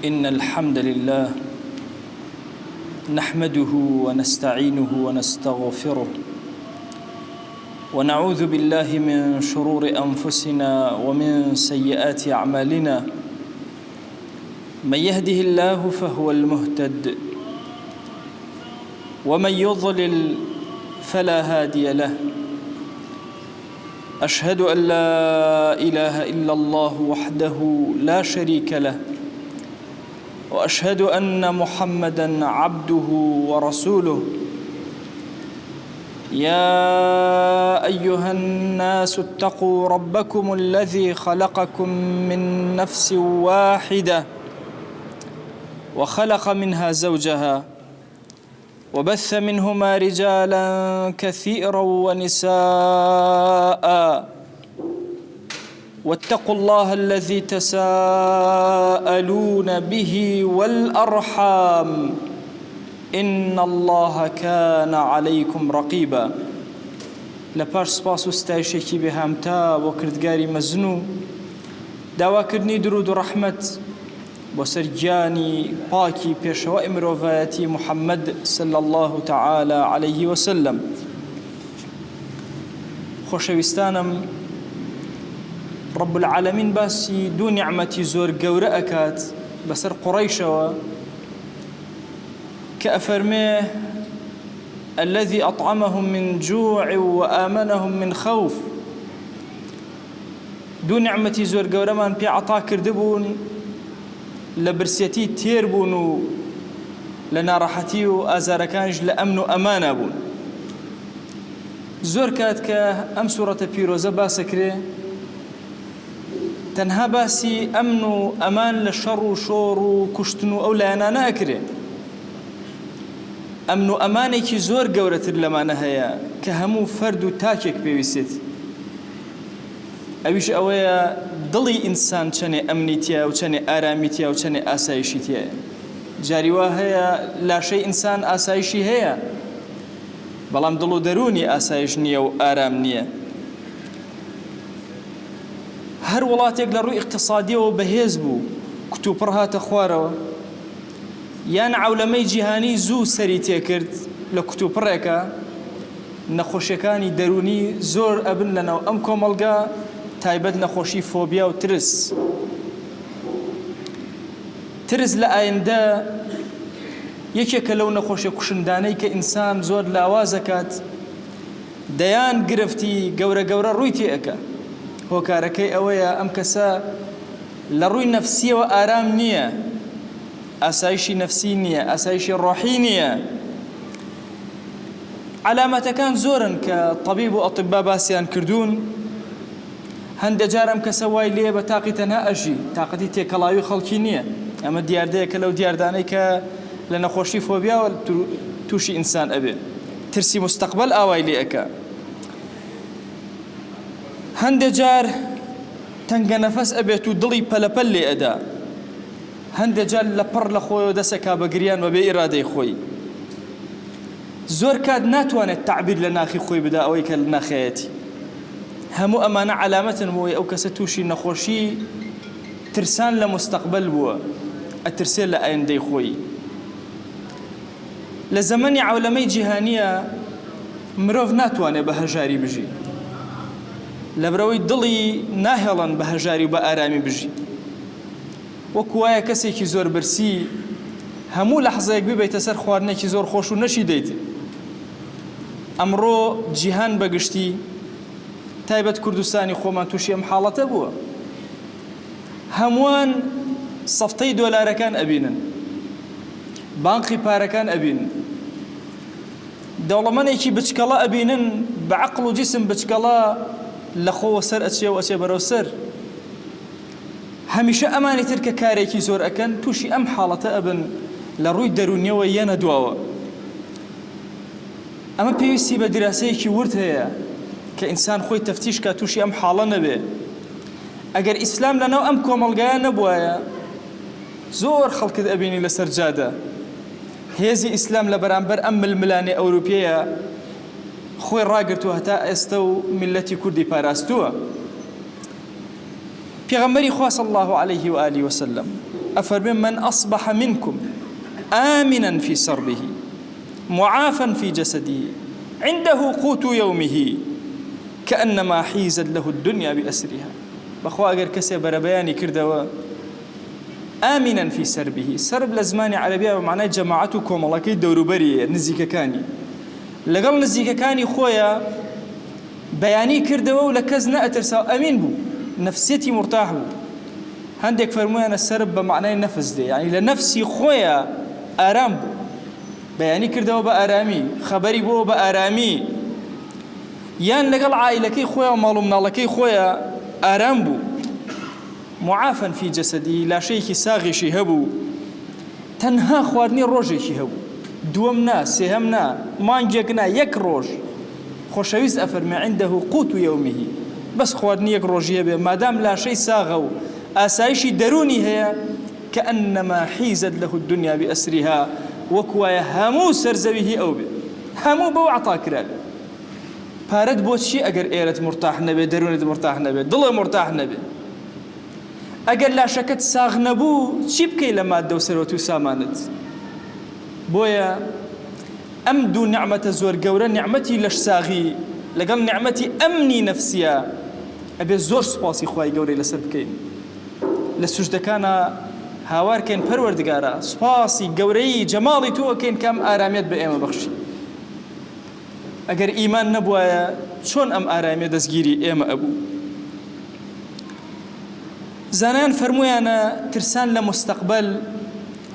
إن الحمد لله نحمده ونستعينه ونستغفره ونعوذ بالله من شرور أنفسنا ومن سيئات أعمالنا من يهده الله فهو المهتد ومن يضلل فلا هادي له أشهد أن لا إله إلا الله وحده لا شريك له وأشهد أن محمدًا عبده ورسوله يا أيها الناس اتقوا ربكم الذي خلقكم من نفس واحدة وخلق منها زوجها وبث منهما رجالا كثيرا ونساء واتقوا الله الذي تساءلون به والأرحام إن الله كان عليكم رقيبا. لپاش سپاس و ستایشێکی بێهامتا بۆ کردگاری مەزن و داواکردنی درود و ڕەحمەت بۆ سەر گیانی پاکی پێشەوای مرۆڤایەتی محەممەد صلی الله تعالی عليه وسلم. خۆشەویستانم، رب العالمین باسی دوو نیعمەتی زۆر گەورە ئەکات بەسەر قوڕەیشەوە کە ئەفەرمێ الذي أطعمهم من جوع وآمنهم من خوف. دوو نیعمەتی زۆر گەورەمان پێ عەتا کردبوون لە برسێتی تێر بوون و لە ناڕەحەتی و ئازارەکانیش لە ئەمن و ئەمانە بوون. زۆر کات کە ئەم سوورەتە پیرۆزە باسەکرێ تەنها باسی ئەمن و ئەمان لە شەڕ و شۆڕ و کوشتن و ئەو لایەنانە ئەکرێ. ئەمن و ئەمانێکی زۆر گەورەتر لەمانە هەیە کە هەموو فەرد و تاکێک پێویستێت. ئەویش ئەوەیە دڵی ئینسان چەنێ ئەمنی تایە و چەنێ ئارامی تایە و چەنێ ئاسایشی تایە. جاری وا هەیە لاشەی ئینسان ئاسایشی هەیە بەڵام دڵ و دەرونی ئاسایش نییە و ئارام نییە. هەر وڵاتێک لە ڕووی اقتصادیەوە بەهێز بوو کتوپڕ هاتە خوارەوە یان عەولەمەی جیهانی زوو سەری تێکرد لە کتوپڕێکە، نەخۆشیەکانی دەرونی زۆر ئەبن لەناو ئەم کۆمەڵگا، تایبەت نەخۆشی فۆبیا و ترس. ترس لە ئایندە یەکێکە لەو نەخۆشیە کوشندانەی کە ئینسان زۆر لاوازەکات، دەیان گرفتی گەورە گەورە ڕووی تێئەکە. هۆکارەکەی ئەوەیە ئەم کەسە لە ڕووی نەفسیەوە ئارام نییە، ئاسایشی نەفسی نییە، ئاسایشی ڕۆحی نییە. علامەتەکان زۆرن کە طەبیب و ئەطیبا باسییان کردوون. هەندێک جار ئەم کەسە وای لێ بە تاقی تەنها ئەژی، تاقەتی تێکەڵاوی خەڵکی نییە. ئەمە دیاردەیەکە لەو دیاردانەی کە لە نەخۆشی فۆبیاوە تووشی ئینسان ئەبێ. ترسی مستەقبەل ئاوای لێ ئەکا. هەندێک جار تەنگە نەفەس ئەبێت و دڵی پەلەپەل لێ ئەدا. هەندێک جار لە پڕ لە خۆیەوە دەسەکا بە گریان بەبێ ئیرادەی خۆی. زۆر کات ناتوانێت تعبیر لە ناخی خۆی بدا ئەوەی کە لە ناخەیەتی. هەموو ئەمانە علامەتن بۆی ئەو کەسە تووشی نەخۆشی ترسان لە مستەقبەل بووە، ئەترسێت لە ئایندەی خۆی. لە زەمەنی عەولەمەی جیهانیە مرۆڤ ناتوانێت بە هەژاری بژی، لەبرەوەی دڵی ناهێڵن بە هەژاری و بە ئارامی بژی. وەکو وایە کەسێکی زۆر برسی هەموو لەحزەیەک ببێتە سەر خواردنێکی زۆر خۆش و نەشی دەیت. ئەمڕۆ جیهان بەگشتی تایبەت کوردستانی خۆمان تووشی ئەم حاڵەتە بووە. هەمووان سەفتەی دۆلارەکان ئەبینن، بانقی پارەکان ئەبینن، دەوڵەمەندێکی بچکەڵە ئەبینن بە عەقڵ و جیسم بچکەڵە لە خۆوە سەر ئەچێ و ئەچێ بەرەو سەر. هەمیشە ئەمانی تر کە کارێکی زۆر ئەکەن تووشی ئەم حاڵەتە ئەبن لە ڕووی دەرونیەوە یەنە دواوە. ئەمە پێویستی بە دراسەیەکی ورد هەیە کە ئینسان خۆی تەفتیشکە تووشی ئەم حاڵە نەبێ. ئەگەر ئیسلام لەناو ئەم کۆمەڵگایە نەبوایە زۆر خەڵکت ئەبینی لەسەر جادە. هێزی ئیسلام لە بەرامبەر ئەم ململانێ ئەوروپیەیە خۆی ڕاگرتووە هەتا ئێستا و میلەتی کوردی پاراستووە. پێغەمبەری خوا صلی الله عليه و آله وسلم أفرمي من أصبح منكم آمنا في سربه معافا في جسده عنده قوت يومه كأنما حيزت له الدنيا بأسرها. بخوا أجر كسي بربياني كردوا آمنا في سربه. سرب لزمان عربية ومعناه جماعتكم الله كي دوروبري نزيك كاني لقل نزيك كاني خويا بياني كردوا ولكزنا أترسا أمين بو نفسيتي مرتاح بو. هندك فرمويا أنا السرب بمعنى النفس دي يعني لنفسي خويا آرام بو بياني كردوا بآرامي خبري بو بآرامي يان لقل عائلكي خويا ومالو من الله كي خويا آرام بو معافا في جسده لا شيء ساغشي هبو تنها خواردني روجي هبو دومنا سهمنا مانجقنا يك روج خوشويس أفرمي عنده قوت يومه بس خواردني يك روجي هبو ما دام لا شيء ساغو آسايشي دروني هي كأنما حيزت له الدنيا بأسرها وكوايا همو سرزويه أو بي همو بو عطاك رال بارد بوشي أجر إيرت مرتاح نبي دروني مرتاح نبي ضل مرتاح نبي أجر لا شكت ساغ نبو شي بكي لما أدو سروتو سامانت بويا أمدو نعمة زور قورا نعمتي لش ساغي لقل نعمتي أمني نفسيا أبي زور سباسي خواي قوري لسر بكين لسجد كان هاوار كين پروردگارا سپاسی گوری جمالی تو کین کم آرامیت به ایم بخشی اگر ایمان نبوده چون ام آرامیت دزگیری ایم ابو زنان فرمویانا ترسان لمستقبل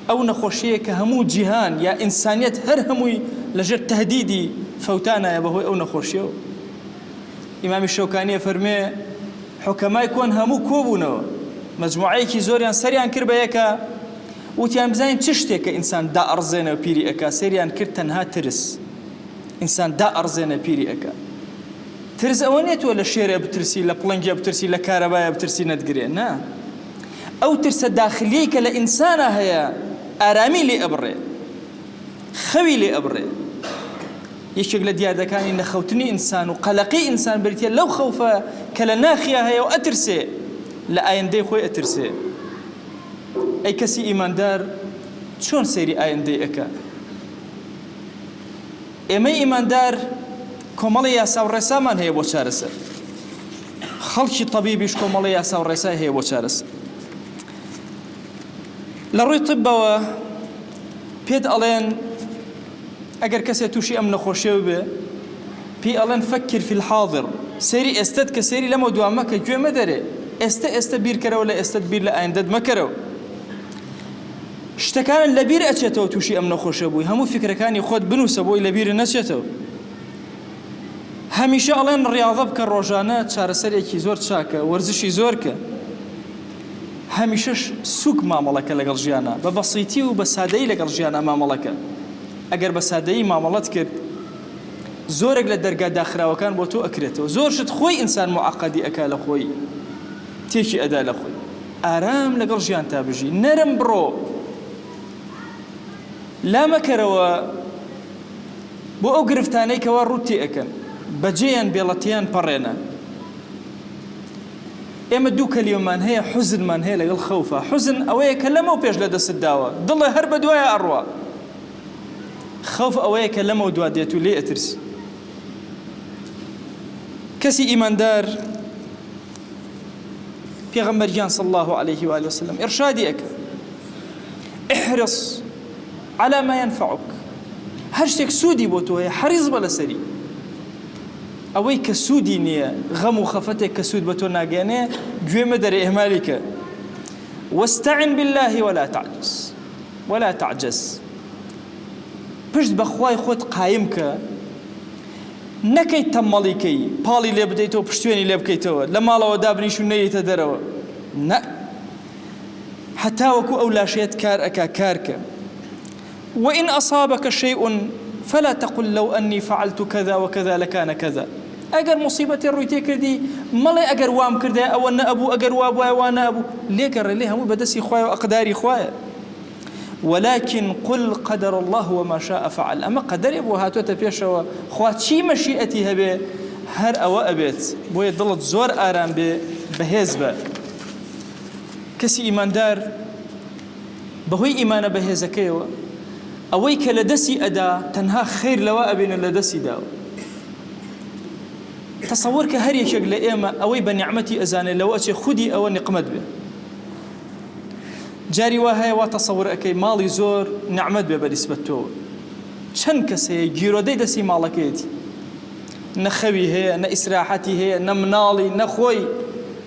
او نخوشیه که همو جهان یا انسانیت هر هموی لجر تهدیدی فوتانا یا بهوی او نخوشیه امام الشوکانی فرمی حکمای کون همو کوبونو مجموعه کی زوریان سریان کر به یکا وتیان بزاین چشته که انسان دا ارزنه پیری اکا سریان کر تنها ترس انسان دا ارزنه پیری اکا ترس اونیت ولا شیره بترسی لا پلنجه بترسی لا کاربایا بترسی ندگری نه او ترس داخلی که لانسان هيا ارامي لي ابره خوي لي ابره يشغل دياده كان ان خوتني انسان وقلقي انسان بريتي لو خوفه كلا ناخيه هيا واترسي لا آینده خوی اترسه ای کسی ایماندار چون سری آینده اکا اما ایماندار کمال یاسا و رسا من هی بو چارسه خلقی طبیبیش کمال یاسا و رسا هی بو چارسه لروی طب و پید الان اگر کسی توشی ام نخوشه به پی الان فکر فی الحاضر سری استد که سری لما دوامه که جوه مداره است بیر کرد ولی است بیر لآیندد مکرد شتکان لبیر اچتو توشی ام نخوشه بوی همو فکر کانی خود بنوس بوی لبیر نچتو همیشه الان ریاضه بکن روزانه چهارسر یکی زور چاکه ورزشی زور که همیشه سوک معامله لگل جیانا ببسیطی و بسادهی لگل جیانا معامله که اگر بسادهی معاملات کرد زورك لدرجة داخرة وكان بوتو أكرته زور شد خوي إنسان معقدي أكال خوي تيجي أداء لخوي آرام لقل جيان تابجي نرم برو لا مكروا بو أقرفتاني كوار روتي أكن بجيان بيلاتيان برينا إما دوك اليوم من هي حزن من هي لقل خوفة حزن أوي كلمه بيج لدس الدواء ضل هرب دواء أروى خوف أوي كلمه دواء ديتو ليه أترس كسي إيمان دار پیغمبر صلى الله عليه وآله وسلم إرشادي احرص على ما ينفعك هرشتك سودي بوتوه حريص بلا سري أوي كسودي نية غم وخفتك كسود بوتو ناقيني جوي مدر إهمالك واستعن بالله ولا تعجز پشت بخواي خود قايمك نكي تماليكي بالي لبديتو پشتويني لبكيتو لما لو دابنيشو نيت درو لا حتى وكو أولا شيء كارك وإن أصابك شيء فلا تقل لو أني فعلت كذا وكذا لكان كذا أجر مصيبة الرويتي كردي ملا أجر وام كردي أو أن أبو أجر وابو وأنا أبو ليه كر ليه مو بدسي خوايا وأقداري خوايا ولكن قل قدر الله وما شاء فعل أما قدر أبو هاتو تبيشوا خواتشي مشيئتي هبه هر أو أبيت بو يضلت زور آرام بهزبه كسي إيمان دار بەهۆی ئیمانە بەهێزەکەیەوە ئەوەی کە لە دەستی ئەدا تەنها خێر لەوە ئەبێنە لە دەستی داوە. تەسەوەر کە هەر یەکێک لە ئێمە ئەوەی بە نیعمەتی ئەزانێت لەوە ئەچێ خودی ئەوە نیقمەت بێ. جاری وا هەیە وا تەسەوەر ئەەکەی ماڵی زۆر نیعمەت بێ بەنسبەت تۆ. چەند کەسەیە گیرۆدەی دەستی ماڵەکەیەتی، نەخەوی هەیە، نە ئیسراحەتی هەیە، نە مناڵی، نەخۆی،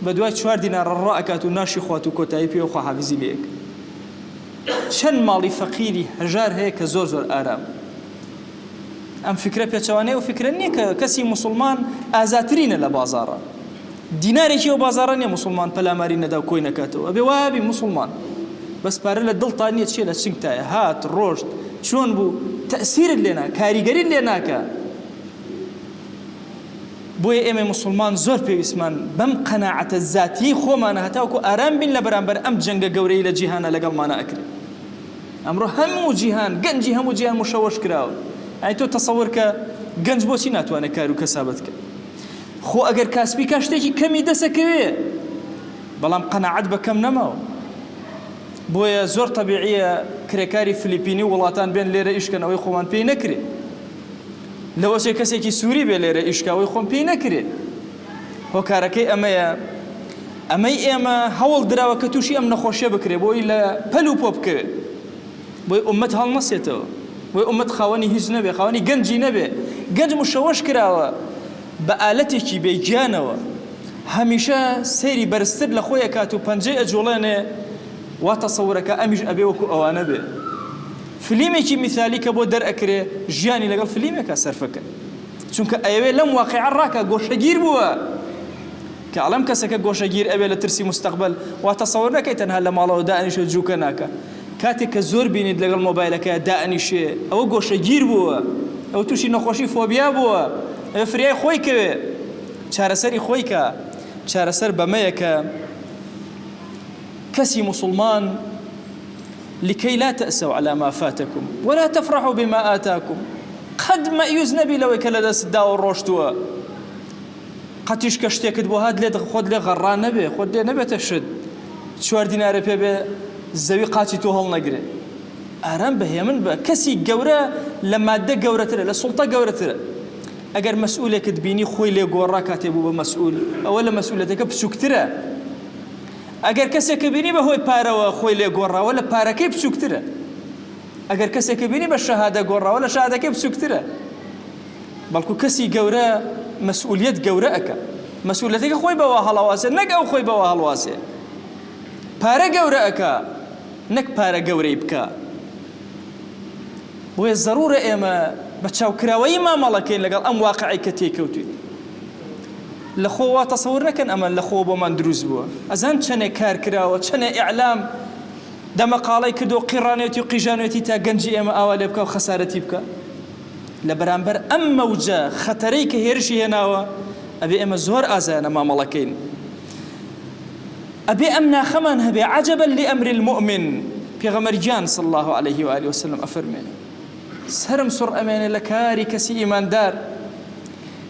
بە دوای 4 دینار ڕائەکات و ناشی خوات و کۆتایی پێ و خواحافیزی لێک. چەند ماڵی فەقیری هەژار هەیە کە زۆر زۆر ئارام. ئەم فکرە پێچەوانەیە و فکرە نییە کە کەسی موسڵمان ئازاترینە لە بازاڕە. دینارێکی ئەو بازاڕە نییە موسڵمان پەلاماری نەدا و کۆی نەکاتەوە. ئەبێ وابی موسڵمان بەس پارە لە دڵتان نییە چیە لە چنگتایە، هات ڕۆژت چۆن بوو تەئسیرت لێنا، کاریگەریت لێ ناکە. بۆیە ئێمە موسڵمان زۆر پێویستمان بەم قەناعەتە زاتی خۆمانە هەتاوکو ئارام بین لە بەرامبەر ئەم جەنگە گەورەی لە جیهانە لەگەڵمانە ئەکرێت. ئەمڕۆ هەموو جیهان گەنجی هەموو جیهان مشەوەش کراوە. ئەی تۆ تەسەوەر کە گەنج بۆچی ناتوانێت کار و کەسابەت بکە؟ خۆ ئەگەر کاسبی کا شتێکی کەمی دەسەکەوێ، بەڵام قەناعەت بە کەم نەماوە. بۆیە زۆر تەبیعیە کرێکاری فلیپینی وڵاتان بێن لێرە ئیشکەنەوەی خۆمان پێی نەکرێت. لەوەچێ کەسێکی سووری بێ لێرە ئیشکاوەی خۆم پێی نەکرێت. هۆکارەکەی ئەمەیە، ئەمەی ئێمە هەوڵ دراوە کە تووشی ئەم نەخۆشیە بکرێ بۆی لە پەل و پۆ بکەوێت، بۆی ئومەت هەڵنەسێتەوە، بۆی ئومەت خاوەنی هیچ نەبێ، خاوەنی گەنجی نەبێ. گەنج مشەوەش کراوە بە ئالەتێکی بێگیانەوە، هەمیشە سەیری بەرزتر لە خۆی ئەکات و پەنجەی ئەجوڵێنێ، وا تەسەوورەکە ئەمیش ئەبێ وەکو ئەوانە بێ. فلیمێکی میثالی کە بۆ دەرئەکرێ ژیانی لەگەڵ فلیمێکە سەرفەکە، چونکە ئەوێ لەم واقعە ڕاکە گۆشەگیر بووە کە ئەڵەم کەسەکە گۆشەگیر ئەبێ لە ترسی مستەقبل، وا تەسەوور نەکەی تەنها لە ماڵەوە دائنیشێ جووکە ناکە. کاتێک کە زۆر بینیت لەگەڵ مۆبایلەکەیە دائنیشێ، ئەوە گۆشەگیر بووە، ئەو تووشی نەخۆشی فۆبیا بووە، ئەوە فریای خۆی کەوێ، چارەسەری خۆی کە. چارەسەر بەمەیە کە كسي مسلمان لكي لا تأسوا على ما فاتكم ولا تفرحوا بما آتاكم. قد ما يوز نبي لو كلا دس داو الروشتوا قد يشكشتك دبو هاد لي خود لي غران نبي خود لي نبي تشد 4 دينار بي زوي قاتي تو هل نقري ارام به من با كسي جوره لما د جوره ترى للسلطه جوره ترى اگر مسؤولك تبيني خوي لي غورا كاتبو مسؤول اولا مسؤوليتك بسكتره اگر کسی که بینی به هوی پاره و خوی لی گورا ولا پاره کی بسوکتره اگر کسی که بینی به شهاده گورا ولا شهاده کی بسوکتره بلکو کسی گوره مسئولیت گوره اکا مسئولیتی که خوی به واهل واسه نگ او خوی به واهل واسه پاره گوره اکا نگ پاره گوره بکا بوی ضروره اما بچاو کراوی ما مالکین لگل ام واقعی کتی کوتی لخوا تصور نكن أما لخوا بمن دروز بوا أزان شنة كار كراوة شنة إعلام دم قالي كدو قرانيتي وقيجانيتي تا جنجي أما أولي بكا وخسارتي بكا لبرامبر أم موجة خطريك هيرشي هناوا أبي أما زهر أزان ما ملكين أبي أمنا خمان هبي عجبا لأمر المؤمن بيغمر جان صلى الله عليه وآله وسلم أفرمي سرم سر أمان لكاري كسي إيمان دار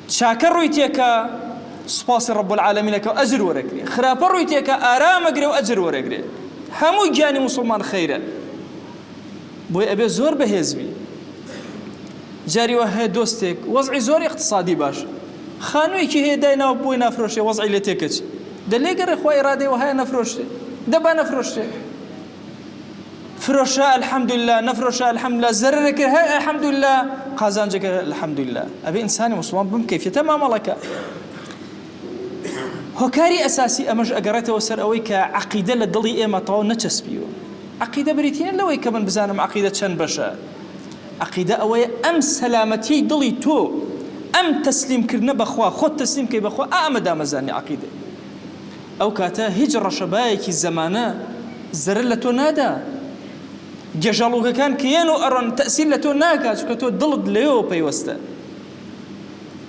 شاكر رويتيكا سپاس رب العالمين كو أجر ورقري خراب رويتك آرام أجر وأجر ورقري همو جاني مسلمان خيرا بوي أبي زور بهزبي جاري وهي دوستك وضعي زور اقتصادي باش خانوي كي هي داينا وبوي نفروشي وضعي لتكش دليقر إخوة إرادي وهي نفروشي دبا نفروشي فروشا الحمد لله نفروشا الحمد لله زررك هاي الحمد لله قازانجك الحمد لله أبي إنساني مسلمان بمكيفية تمام لك هۆکاری ئەساسی ئەمەش ئەگەڕێتەوە سەر ئەوەی کە عەقیدە لە دڵی ئێمە تەواو نەچەسبیوە. عەقیدە بریتینە لەوەی کە من بزانم عەقیدە چەند بەشە. عەقیدە ئەوەیە ئەم سەلامەتی دڵی تۆ ئەم تەسلیمکردنە بەخوا خۆت تەسلیم کەی بەخوا ئەمە دامەزانی عەقیدە. ئەو کاتە هیچ ڕەشەبایەکی زەمانە زەرر لە تۆ نادا. گێژەڵوگەکان کێن و ئەڕۆن تەئسیر لە تۆ ناکات چونکە تۆ دڵت لەوێەوە پەیوەستە.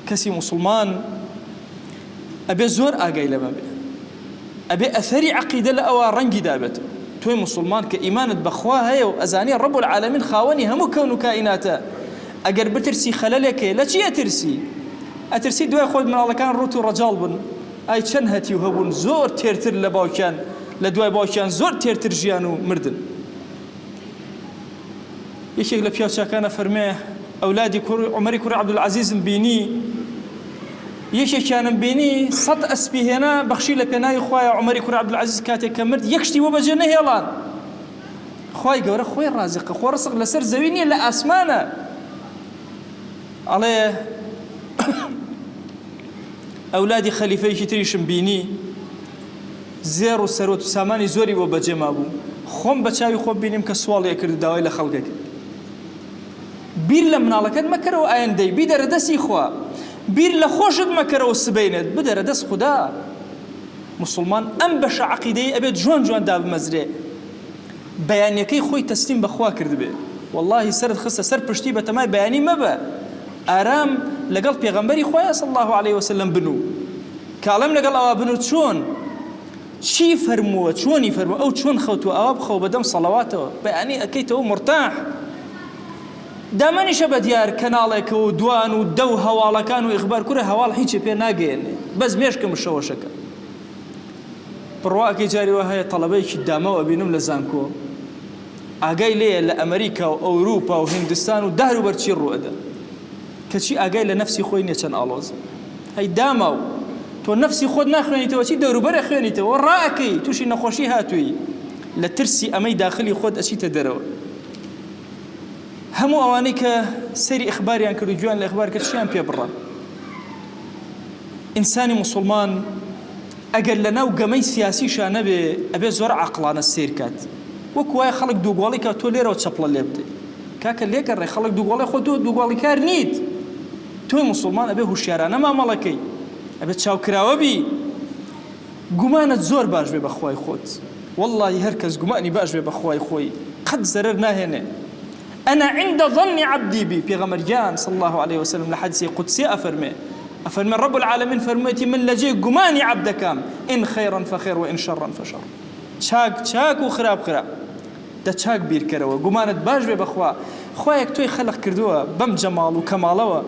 کەسی موسڵمان أبي زور أجاي لما بي أبي أثري عقيدة لأوا رنجي دابته توي مسلمان كإيمان بخواه هي وأزاني رب العالمين خاوني هم كون كائناته أجر بترسي خلالك لا شيء أترسي دواء خود من الله كان روتو رجال بن أي شنهتي وهون زور تيرتر لباوكان لدواء باوكان زور تيرتر جيانو مردن یەکێک لە پیاوچاکانە فەرمێ ئەولادی عومەری کوڕی عەبدولعەزیزم بینی یەکێکیانم بینی 100 ئەسپی هێنا بەخشی لە پێناوی خوایە عومەری کوڕی عەبدولعەزیز کاتێک کە مرد یەک شتی وە بەجێ نەهێڵان خوای گەورە خۆی ڕازقە خۆ ڕزق لەسەر زەوی نییە لە ئاسمانە ئەڵێ ئەولادی خەلیفەیەکی تریشم بینی زێڕ و سەرۆت و سامانی زۆری بۆ بەجێ مابوو خۆم بە چاوی خۆم بینیم کە سواڵێ کرد داوای لە خەڵکێک بیر لە مناڵەکەت مەکەرەوە ئایندەی بیدەرە دەستی خوا بیر لە خۆشت مەکەرەوە سبەینت بدەرە دەست خوددا مسلمان ئەم بەشە عەقیدەی ئەبێت جوان جوان دابمەزرێ بەیانیەکەی خۆی تەسلیم بەخوا کردبێ واللهی سەرت خستە سەر پشتی بە تەمای بەیانی مەبە ئارام لەگەڵ پێغەمبەری خوایە صلی الله علیه وسلم بنوو کاڵەم لەگەڵ ئەوا بنوو چۆن چی فەرمووە چۆنی فەرمووە ئەو چۆن خەوتووە ئەوە بخەو بەدەم سەڵەواتەوە بەیانی ئەکەیتەوە مرتاح دامەنیشە بە دیار کەناڵێکە و دوان و دەو هەواڵەکان و ئیخبار کورە هەواڵ هیچی پێ ناگەێنێ بەس مێشکم شەوەشەکە بڕواکەی جاریوە هەیە تەڵەبەیەکی دامەوە بینم لە زانکۆ ئاگای لێیە لە ئەمریکا و ئەوروپا و هیندستان و دار و بەرچی ڕوئەدا کەچی ئاگای لە نەفسی خۆی نییە چەند ئاڵۆز هەی داما و تۆ نەفسی خۆت ناخوێنیتەوە چی دەوروبەرە خوێنیتەوە ڕائەکەی تووشی نەخۆشی هاتووی لە ترسی ئەمەی داخلی خۆت ئەچیتە دەرەوە هەموو ئەوانەی کە سەیری ئیخباریان کرد و گویان لە ئیخبار کرد چیان پێ بڕە ئینسانی موسڵمان ئەگەر لە ناو گەمەی سیاسیشان نەبێ ئەبێ زۆر عەقڵانە سیر کات وەکو وایە خەڵک دووگۆڵی کە تۆ لێرەوە چەپڵە لێ بدەیت کاکە لێگەڕێ خەڵک دووگۆڵی خۆ تۆ دووگۆڵی کار نیت تۆی موسڵمان ئەبێ هوشیارانە مامەڵەکەی ئەبێ چاوکراوە بی گومانت زۆر باش بێ بەخوای خۆت واللهی هەر کەس گومانی باش بێ بەخوای خۆی قەت زەرەر ناهێنێ أنا عند ظن عبدي بي پیغمبر جان صلى الله عليه وسلم لحديث قدسي أفرمي رب العالمين فرميتي من لجي قماني عبدكام إن خيرا فخير وإن شرا فشر چاك وخراب خراب دا چاك بير كروا قمانت باش بي بخوا خوايك توي خلق كردوا بم جمال وكمالوا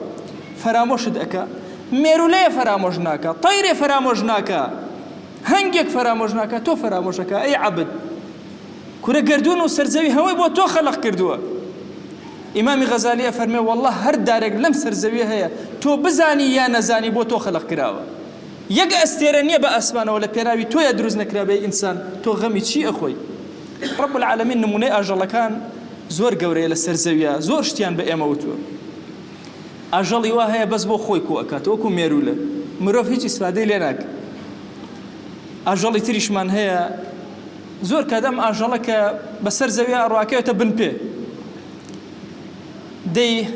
فراموشد أكا ميرولي فراموشناكا طيري فراموشناكا هنجك فراموشناكا تو فراموشكا أي عبد كورا قردون وسرزوي هواي بو تو خلق كردوا ئیمامی غەزالیە فەرمێ والله هەر دارێک لەم سەرزەویە هەیە تۆ بزانی یا نەزانی بۆ تۆ خەلق کراوە یەک ئەستێرە نییە بە ئاسمانەوە لە پێناوی تۆیە دروست نەکرا بێ ئینسان تۆ غەمی چی ئەخۆی رب العالمین نمونەی ئاژەڵەکان زۆر گەورەیە لە سەرزەویە زۆر شتیان بە ئێمە وتووە ئاژەڵی وا هەیە بەس بۆ خۆی کۆ ئەکات وەکو مێرولە مرۆڤ هیچ ئیسفادەی لێ ناکە ئاژەڵی تریشمان هەیە زۆر کەدەم ئاژەڵە کە بەسەر زەویە ڕواکەوێتە بن پێ دەی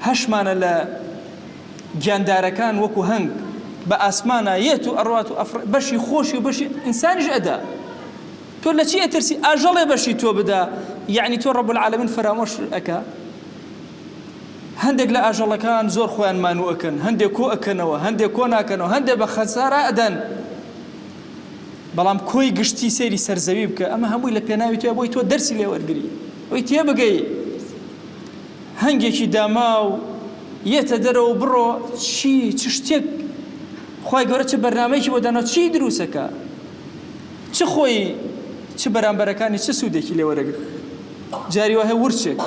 هەشمانە لە گیاندارەکان وەکو هەنگ بە ئاسمانە یەت و ئەڕوات و بەشی خۆشی و بەشی ئینسانیش ئەدا تۆ لە چی ئەترسی ئاژەڵێ بەشی تۆ بدا یعنی تۆ رب العالمین فرامۆش ئەکا هەندێک لە ئاژەڵەکان زۆر خۆیان مانوو ئەکەن هەندێک کۆ ئەکەنەوە هەندێک کۆ ناکەنەوە هەندێک بە خەسارە ئەدەن بەڵام کۆی گشتی سەیری سەرزەوی بکە ئەمە هەمووی لە پێناوی تۆیە بۆی تۆ دەرسی لێ وەرگری ئەوی تێ بگەی هەنگێکی داما و یەتە دەرەوە بڕۆ چ شتێک خوای گەورە چه بەرنامەیەکی بۆ دانا چی دروستەکە چ خۆی چ بەرامبەرەکانی چه سوودێکی لێ وەرەگرێت جاری وایە ورچێک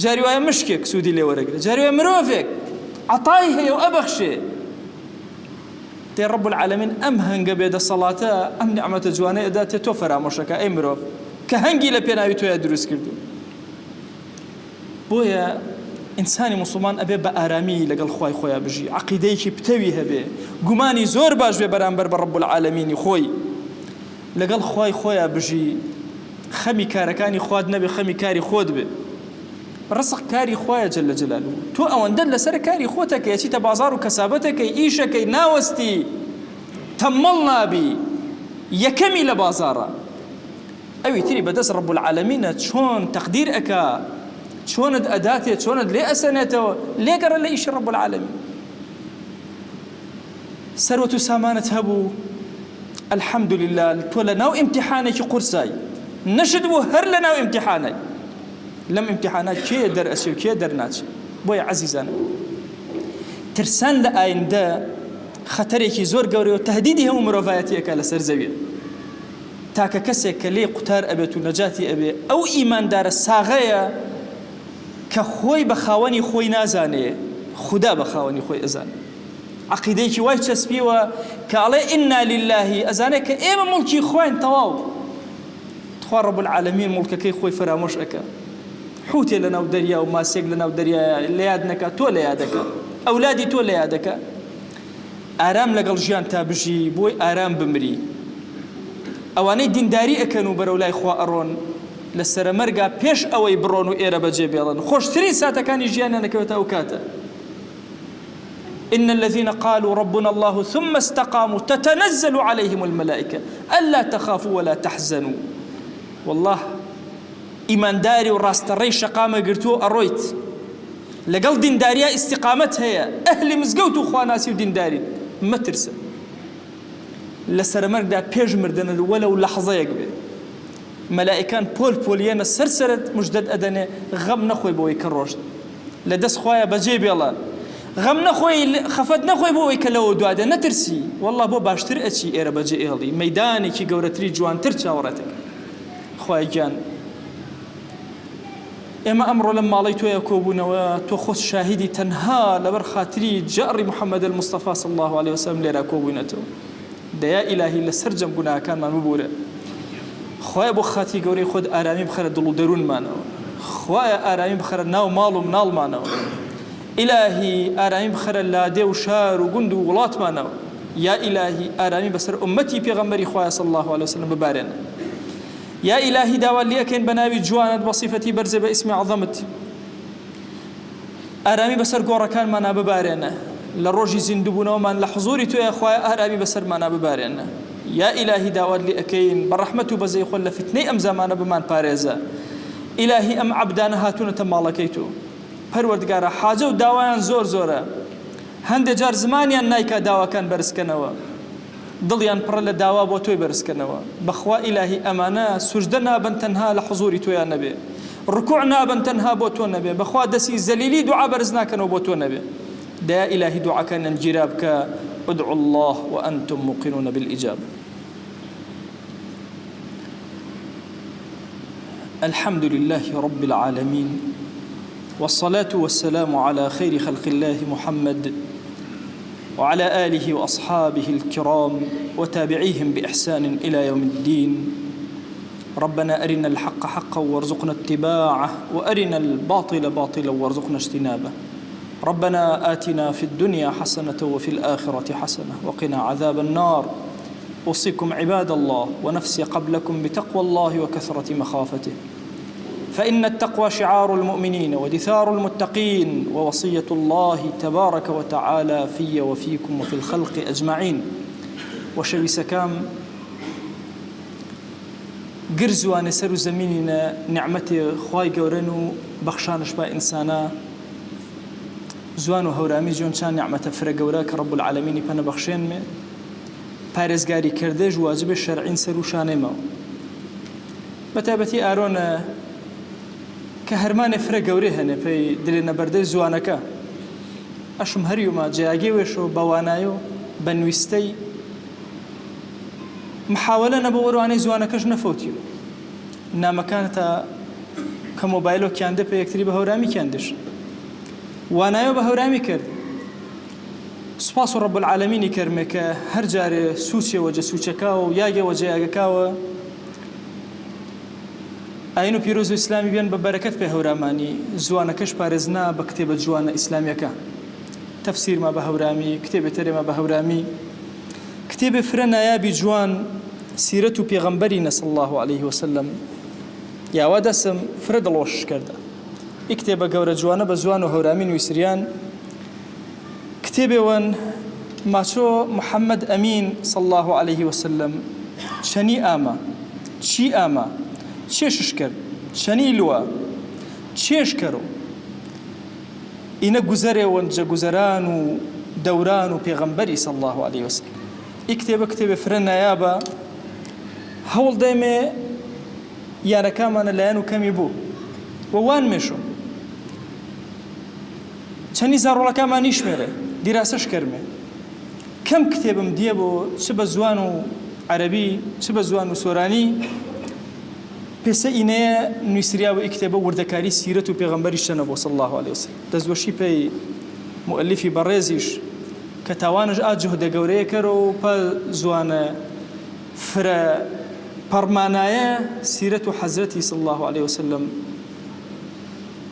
جاری وایە مشکێک سوودی لێ وەرەگرێت جاری وایە مرۆڤێک عەتای هەیە و ئەبەخشێ دەی رب العالمین ئەم هەنگە بێدەسەڵاتە ئەم نیعمەتە جوانەی ئەداتێ تۆ فەرامۆشەکە ئەی مرۆڤ کە هەنگی لە پێناوی تۆیە دروست کردو بۆیە ئینسانی موسڵمان ئەبێ بە ئارامی لەگەڵ خوای خۆیان بژی عەقیدەیەکی پتەوی هەبێ گومانی زۆر باش بێ بەرامبەر بە رب العالمینی خۆی لەگەڵ خوای خۆیان بژی خەمی کارەکانی خوات نەبێ خەمی کاری خۆت بێ ڕزق کاری خوایە جەل جەلالوه تۆ ئەوەندە لەسەر کاری خۆتەکەی چیتە بازار و کەسابەتەکەی ئیشەکەی ناوەستی تەمەڵ نابی یەکەمی لە بازارە ئەوی تری بەدەست رب العالمینە چۆن تەقدیر ئەکا چۆنت ئەداتێت چۆنت لێ ئەسەنێتەوە لێگەڕە لە ئیشی رب العالمین سەرۆت و سامانت هەبوو الحەمدولله تۆ لە ناو ئیمتیحانێکی قورسای نەشت بوو هەر لە ناو ئیمتیحانێک لەم ئیمتیحانات کێ دەرئەچێ و کێ دەرناچێ بۆیە عەزیزان ترسان لە ئایندە خەتەرێکی زۆر گەورەی و تەهدیدی هەموو مرۆڤایەتیەکە لەسەر زەویە تاکە کەسێک کە لێ قوتار ئەبێت و نەجاتی ئەبێ ئەو ئیماندارە ساغەیە کە خۆی بە خاوەنی خۆی نازانێ خدا بە خاوەنی خۆی ئەزانێ عقیدەیەکی وای چەسپیوە کە ئەڵێ ئینا للهی ئەزانێ کە ئێمە موڵکی خۆین تەواو خوا رب العالمین موڵکەکەی خۆی فرامۆش ئەکە حوتێ لەناو دەریا و ماسێک لەناو دەریایە لە یاد نەکە تۆ لە یادەکە ئەولادی تۆ لە یادەکە ئارام لەگەڵ ژیان تا بژی بۆی ئارام بمری ئەوانەی دینداری ئەکەن و بەرەو لای خوا ئەڕۆن لە سەرمەرگا پێش ئەوەی بڕۆن و ئێرە بەجێ بێڵن خۆشترین ساتەکانی ژیانیان دەکەوێتە ئەو کاتە إن الذين قالوا ربنا الله ثم استقاموا تتنزل عليهم الملائكة ألا تخافوا ولا تحزنوا والله إيمان داري وراستري شقامة قرتو أرويت لقل دين داريا استقامت هي أهل مزقوت وخواناسي ودين داري ما ترسل لسر مرد بيج مردن ولو لحظة يقبل ملائكان بوليانا سرسرت مجدد أدنى غم نخوي بوي كروش لدس خوايا بجيب يلا غم نخوي خفت نخوي بوي كلو دواده نترسي والله بو باشتر أشي إيرا بجي إيلي ميداني كي قورتري جوان ترشا ورتك خوايا جان إما أمر لما عليتو يكوبون وتوخذ شاهدي تنها لبر خاطري جاري محمد المصطفى صلى الله عليه وسلم ليرا كوبونته ديا إلهي لسرجم قنا كان ما مبورة خوايا بو خاتي قوري خود آرامي بخير دلو درون مانو خوايا آرامي بخير ناو مالو منال مانو إلهي آرامي بخير لاده وشار وقند وغلات مانو يا إلهي آرامي بسر أمتي بيغمبري خوايا صلى الله عليه وسلم ببارن يا إلهي داوال لي أكين بناوي جوانت بصفتي برزة باسم عظمتي آرامي بسر قورا كان مانا ببارن لروجي زندبونا ومن لحضوري تو يا أخويا آرامي بسر مانا ببارن يا إلهي داوال لي أكين برحمته بزي خل فتني أم زمانا بمان باريزا إلهي أم عبدانا هاتون تمالكيتو پروردگارا حاجه و داوایان زور زوره هەندێک جار زمانیان نایکا داواکان بەرزکەنەوە دڵیان پڕە لە داوا بۆ تۆی بەرزکەنەوە بەخوا ئیلاهی ئەمانە سوژدە نابن تەنها لە حوزوری تۆیان نەبێ ڕکوع نابن تەنها بۆ تۆ نەبێ بەخوا دەستی زەلیلی دوعا بەرز ناکەنەوە بۆ تۆ نەبێ دەیا ئیلاهی دوعاکانیان گیرا بکە ادعوا الله وأنتم موقنون بالإجابة. الحمد لله رب العالمين والصلاة والسلام على خير خلق الله محمد وعلى آله وأصحابه الكرام وتابعيهم بإحسان إلى يوم الدين. ربنا أرنا الحق حقا وارزقنا اتباعه وأرنا الباطل باطلا وارزقنا اجتنابه. ربنا آتنا في الدنيا حسنة وفي الآخرة حسنة وقنا عذاب النار. أوصيكم عباد الله ونفسي قبلكم بتقوى الله وكثرة مخافته، فإن التقوى شعار المؤمنين ودثار المتقين ووصية الله تبارك وتعالى في وفيكم وفي الخلق أجمعين. وشوي سكام قرزوان سر زميننا نعمة خواي قورنو بخشانش با إنسانا زوانو هورامي جونشان نعمة فرق وراك رب العالمين بنا بخشين مي پارێزگاری کردێژ واجب شەرعین سەر و شانێمەوە. بەتایبەتی ئارۆنە کە هەرمانێ فرە گەورەی هەنێ پێی درێنە بەردەی زوانەکە ئەشم هەریومە جیاگێ وێشەوە بەوانایە و بە نوویستەی محاولە نەبە وەروانەی زوانەکەش نەفەوتیوە نامەکانتە کە مۆبایلۆکیاندە پێ یەکتری بە هەورامی کیاندش وانایە بە هەورامی کرد. سپاس رب العالمینی کەرمێ کە هەر جارێ سوچێوە جە سوچەکاوە و یاگێوە جە یاگەکاوە ئاین و پیرۆز و ئیسلامی بێن بە بەرەکەت پێ هەورامانی زوانەکەش پارێزنا بە کتێبە جوانە ئیسلامیەکە تەفسیرما بە هەورامی کتێبێ تەرێمە بە هەورامی کتێبێ فرە نایابی جوان سیرەت و پێغەمبەری نەسڵ الله عليه وسلم یاوا دەسم فرە دڵۆشش کردە ئی کتێبە گەورە جوانە بە زوان و هەورامی نوویسریان كتابون ماشو محمد أمين صلى الله عليه وسلم شني آما شي آما شيش شكر شني لوا شيش كرو إنا جزرة ونجا جزران ودوران وبيغمبري صلى الله عليه وسلم اكتب فرنا يابا هول دايما يعني كمان لانو كم يبو ووان مشو شني زارو كمان يشمره دراسش کرمه کم کتابم دیه بو چه بزوان و عربي چ بە زوان و سۆرانی پێسە ئینەیە نووسراوە ئیکتێبە وردەکاری سیرەت و پێغەمبەری شتەنە بۆ صلی الله عليه وسلم دەستوەشی پێی مؤلفی بەڕێزیش کە تاوانش ئاجهودە گەورەیە کەرەوە و پە زوانە فرە پەرمانایە سیرەت و حەزرەتی صلی الله عليه وسلم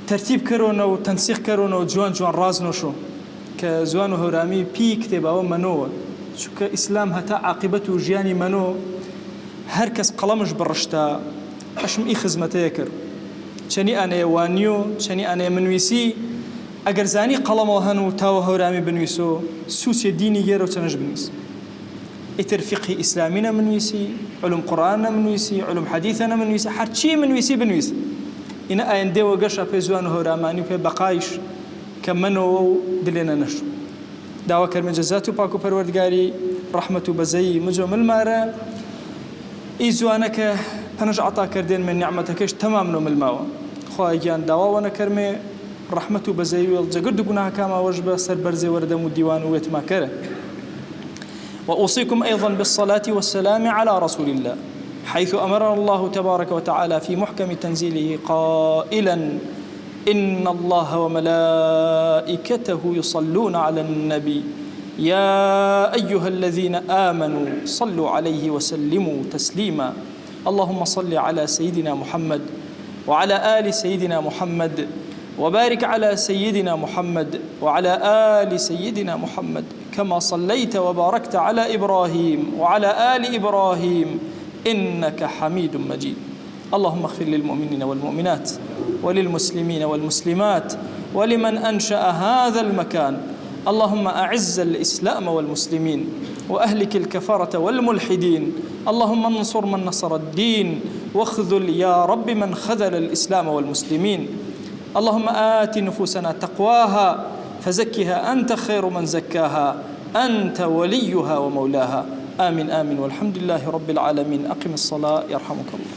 ترتیب کەرۆنە و تەنسیخ کەرۆنە و جوان جوان ڕازنۆشۆ کە زوان و هەورامی پی کتێباوە منۆوە چونکە ئیسلام هەتا عاقبەت و ژیانی منۆ هەر کەس قەڵەمش بڕشتا ئەشم ئی خزمەتەیە کرد چەنی ئانەیە وانیۆ چەنی ئانەیە منویسی ئەگەر زانی قەڵەمەوە هەن و تاوە هەورامی بنویسۆ سووسێ دینی گێرە و چەنەش بنویس ئیتر فقهی ئیسلامی نەمنویسی علوم قورئان نەمنویسی علوم حەدیثە نەمنویسی هەرچی منویسی بنویس ئینە ئایندێوە گەشە پێ زوان و هەورامانی و پێ بەقایش کە منەوە و دلێنە نەشو داوا کەرمە جەزات و پاک و پەروەردگاری ڕەحمەت و بەزەی مجۆ ملمارە ئی زوانەکە پەنەش عەتاکردێن من نیعمەتەکەش تەمام نۆ ملماوە خوای گیان داواوە نەکەرمێ ڕەحمەت و بەزەی وێڵ جەگرد و گوناهەکاماوەش بە سەر بەرزێ وەردەم و دیوان و وێتماکەرە وأوصيكم أيضا بالصلاة والسلام على رسول الله حيث أمرنا الله تبارك وتعالى في محكم تنزيله قائلا إن الله وملائكته يصلون على النبي يا أيها الذين آمنوا صلوا عليه وسلموا تسليما اللهم صل على سيدنا محمد وعلى آل سيدنا محمد وبارك على سيدنا محمد وعلى آل سيدنا محمد كما صليت وباركت على إبراهيم وعلى آل إبراهيم إنك حميد مجيد اللهم اغفر للمؤمنين والمؤمنات وللمسلمين والمسلمات ولمن أنشأ هذا المكان اللهم أعز الإسلام والمسلمين وأهلك الكفرة والملحدين اللهم انصر من نصر الدين واخذل يا رب من خذل الإسلام والمسلمين اللهم آت نفوسنا تقواها فزكها أنت خير من زكاها أنت وليها ومولاها آمين آمين والحمد لله رب العالمين أقم الصلاة يرحمك الله